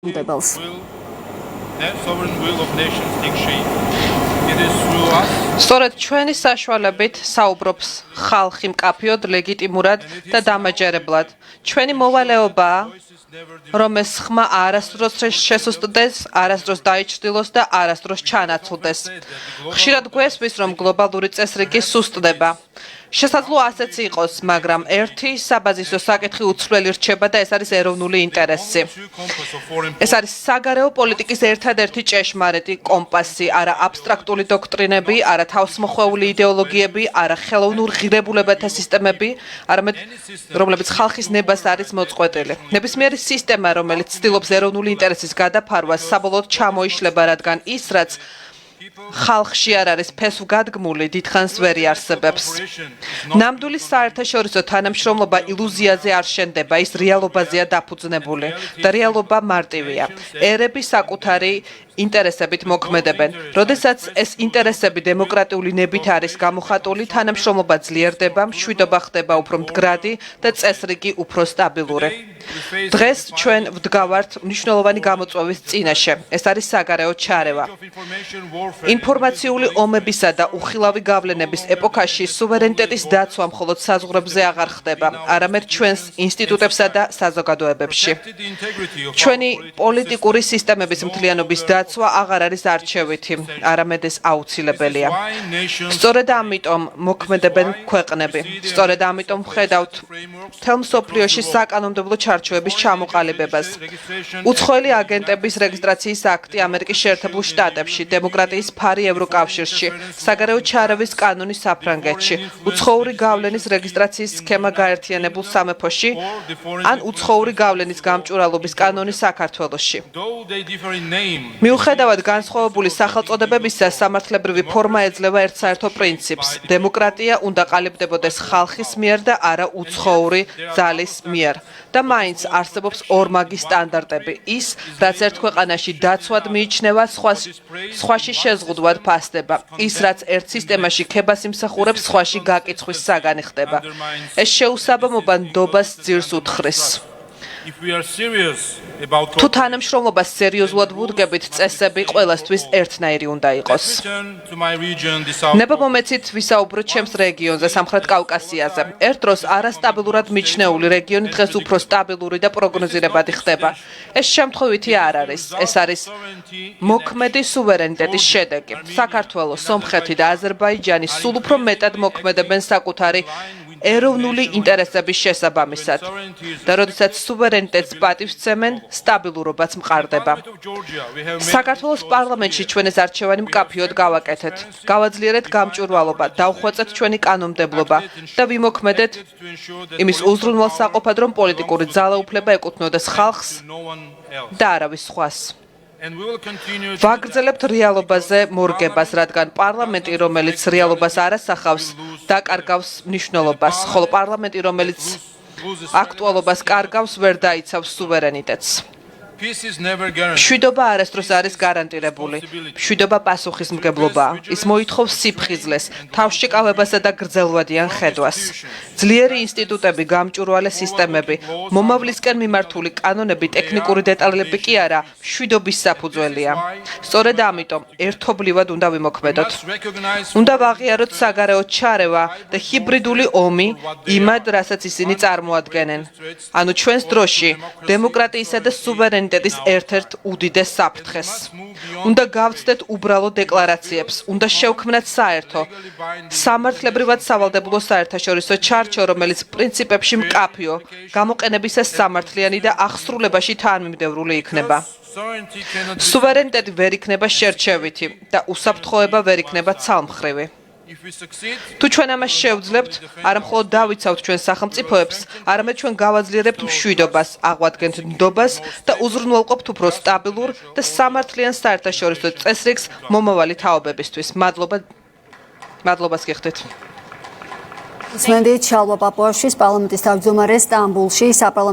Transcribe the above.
Devils. The sovereign will of nations take shape. It is through us. სწორედ ჩვენი საშუალებით საუბრობს ხალხი მკაფიოდ, ლეგიტიმურად და დამაჯერებლად. ჩვენი მოვალეობაა, რომ ეს ხმა არასდროს შესუსტდეს, არასდროს დაიჩრდილოს და არასდროს ჩანაცვლდეს. ხშირად გვესმის, რომ გლობალური წესრიგი სუსტდება. შესაძლოა ასეც იყოს, მაგრამ ერთი საბაზისო საკითხი უცვლელი რჩება და ეს არის ეროვნული ინტერესი. ეს არის საგარეო პოლიტიკის ერთადერთი ჭეშმარიტი კომპასი, არა აბსტრაქტული დოქტრინები, არა თავსმოხვეული იდეოლოგიები, არა ხელოვნურ ღირებულებათა სისტემები, არამედ რომლებიც ხალხის ნებას არის მოწყვეტილი. ნებისმიერი სისტემა, რომელიც ცდილობს ეროვნული ინტერესის გადაფარვას, საბოლოოდ ჩამოიშლება, რადგან ის, რაც ხალხში არ არის ფესვგადგმული, დიდხანს ვერ იარსებებს. ნამდვილი საერთაშორისო თანამშრომლობა ილუზიაზე არ შენდება, ის რეალობაზეა დაფუძნებული და რეალობა მარტივია. ერები საკუთარი ინტერესებით მოქმედებენ. როდესაც ეს ინტერესები დემოკრატიული ნებით არის გამოხატული, თანამშრომლობა ძლიერდება, მშვიდობა ხდება უფრო მდგრადი და წესრიგი უფრო სტაბილური. დღეს ჩვენ ვდგავართ მნიშვნელოვანი გამოწვევის წინაშე. ეს არის საგარეო ჩარევა. ინფორმაციული ომებისა და უხილავი გავლენების ეპოქაში სუვერენიტეტის დაცვა მხოლოდ საზღვრებზე აღარ ხდება, არამედ ჩვენს ინსტიტუტებსა და საზოგადოებებში. ჩვენი პოლიტიკური სისტემების მთლიანობის დაცვა აღარ არის არჩევითი, არამედ ეს აუცილებელია. სწორედ ამიტომ მოქმედებენ ქვეყნები. სწორედ ამიტომ ვხედავთ მთელ მსოფლიოში საკანონმდებლო ჩარჩოების ჩამოყალიბებას. უცხოელი აგენტების რეგისტრაციის აქტი ამერიკის შეერთებულ შტატებში, დემოკრატიის ფარი ევროკავშირში, საგარეო ჩარევის კანონი საფრანგეთში, უცხოური გავლენის რეგისტრაციის სქემა გაერთიანებულ სამეფოში, ან უცხოური გავლენის გამჭვირვალობის კანონი საქართველოში. მიუხედავად განსხვავებული სახელწოდებებისა, სამართლებრივი ფორმა ეძლევა ერთსაერთო პრინციპს. დემოკრატია უნდა ყალიბდებოდეს ხალხის მიერ და არა უცხოური ძალის მიერ. და მაინც არსებობს ორმაგი სტანდარტები. ის, რაც ერთ ქვეყანაში დაცვად მიიჩნევა, სხვაში შეზღუდვად ფასდება. ის, რაც ერთ სისტემაში ქებას იმსახურებს, სხვაში გაკიცხვის საგანი ხდება. ეს შეუსაბამობა ნდობას ძირს უთხრის. თუ თანამშრომლობას სერიოზულად ვუდგებით, წესები ყველასთვის ერთნაირი უნდა იყოს. ნება მომეცით ვისაუბროთ ჩემს რეგიონზე, სამხრეთ კავკასიაზე. ერთ დროს არასტაბილურად მიჩნეული რეგიონი დღეს უფრო სტაბილური და პროგნოზირებადი ხდება. ეს შემთხვევითი არ არის. ეს არის მოქმედი სუვერენიტეტის შედეგი. საქართველოს, სომხეთი და აზერბაიჯანი სულ უფრო მეტად მოქმედებენ საკუთარი ეროვნული ინტერესების შესაბამისად. და როდესაც სუვერენიტეტს პატივს სცემენ, სტაბილურობაც მყარდება. საქართველოს პარლამენტში ჩვენ ეს არჩევანი მკაფიოდ გავაკეთეთ. გავაძლიერეთ გამჭვირვალობა, დავხვეწეთ ჩვენი კანონმდებლობა და ვიმოქმედეთ იმის უზრუნველსაყოფად, რომ პოლიტიკური ძალაუფლება ეკუთვნოდეს ხალხს და არავის სხვას. ვაგრძელებთ რეალობაზე მორგებას, რადგან პარლამენტი, რომელიც რეალობას არ ასახავს, დაკარგავს მნიშვნელობას, ხოლო პარლამენტი, რომელიც აქტუალობას კარგავს, ვერ დაიცავს სუვერენიტეტს. მშვიდობა არასდროს არის გარანტირებული. მშვიდობა პასუხისმგებლობაა. ის მოითხოვს სიფხიზლეს, თავშეკავებასა და გრძელვადიან ხედვას. ძლიერი ინსტიტუტები, გამჭვირვალე სისტემები, მომავლისკენ მიმართული კანონები, ტექნიკური დეტალები კი არა, მშვიდობის საფუძველია. სწორედ ამიტომ ერთობლივად უნდა ვიმოქმედოთ. უნდა ვაღიაროთ საგარეო ჩარევა და ჰიბრიდული ომი იმად, რასაც ისინი წარმოადგენენ. ანუ ჩვენს დროში დემოკრატიისა და სუვერენიტეტის ერთ-ერთ უდიდეს საფრთხეს. უნდა გავცდეთ უბრალო დეკლარაციებს, უნდა შევქმნათ საერთო, სამართლებრივად სავალდებულო საერთაშორისო ჩარჩო, რომელიც პრინციპებში მკაფიო, გამოყენებისას სამართლიანი და აღსრულებაში თანმიმდევრული იქნება. სუვერენიტეტი ვერ იქნება შერჩევითი და უსაფრთხოება ვერ იქნება ცალმხრივი. თუ ჩვენ ამას შევძლებთ, არა მხოლოდ დავიცავთ ჩვენ სახელმწიფოებს, არამედ ჩვენ გავაძლიერებთ მშვიდობას, აღვადგენთ ნდობას და უზრუნველყოფთ უფრო სტაბილურ და სამართლიან საერთაშორისო წესრიგს მომავალი თაობებისთვის. მადლობას გიხდით. Სმენდით შალვა პაპუაშვილის პარლამენტის თავმჯდომარე სტამბულში საპარლამენტო